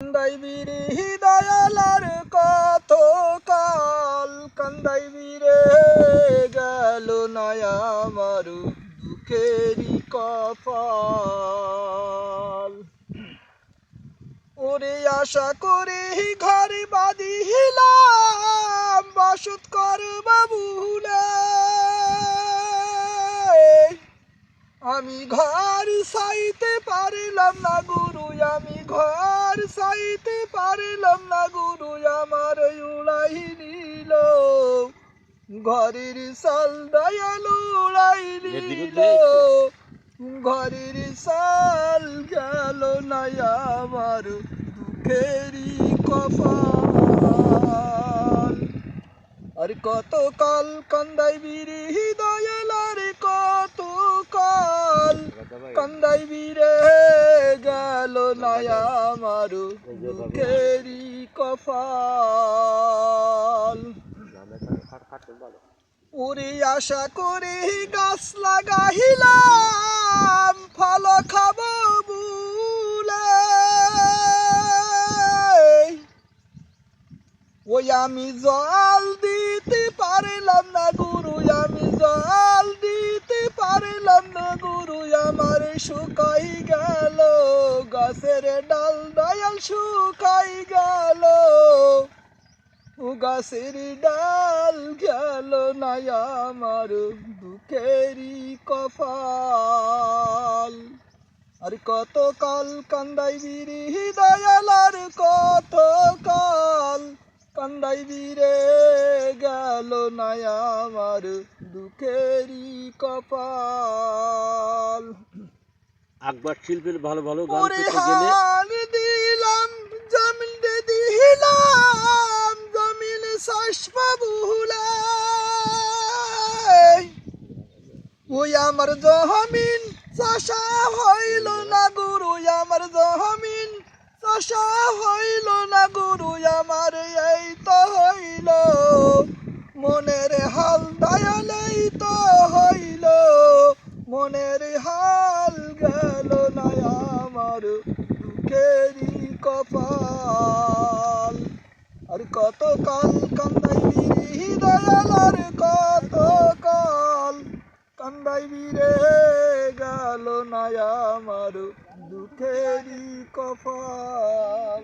কান্দাইবি রে দয়ালার কত কাল, কান্দাইবি রে গেল না আমার দুঃখেরই কপাল। ওরে আশা করে ঘর বাঁধিলাম বসত করব ভুলে, আমি ঘর সাইতে পারিলাম না গুরু, আমি ঘর সাইতে পারিলাম না গুরু, আমার উড়াই নিল ঘরের সাল দয়ালু উড়াই নিল, ঘরের সাল গেল না আমার দুঃখেরই কপাল। আর কত কাল কান্দাইবি রে দয়ালার কত কাল, কান্দাইবি রে গেল না আমার দুঃখেরই কপাল। ওরে আশা করে গাছ লাগাইলাম ফল খাবো বুলে, ওই আমি জল দিতে পারিলাম না গুরু, আমি জল দিতে পারিলাম না গুরু, আমার শুকাই গেল গাছের ডাল দয়াল শুকাই গেল, ও গাছের ডাল গেল না আমার দুঃখেরই কপাল। আর কত কাল কান্দাইবি রে দয়ালার কত কাল, কান্দাইবি রে গেল না আমার দুঃখেরই কপাল। আকবর শিল্পীর ভালো ভালো গান ওরে পেতে গেলে হাল দিলাম জমিন দিলাম জমিন চাষবা ভুলে, ওই আমার জমিন চাষা হইল না গুরু, আমার জমিন চাষা হইল না গুরু, আমার এই তো হইল মনের হাল দয়াল, এই তো হইল মনের হাল গেল না আমার দুঃখেরই কপাল। আর কত কাল কান্দাইবি রে দয়ালার কত কাল, কান্দাইবি রে গেল না আমার দুঃখেরই কপাল।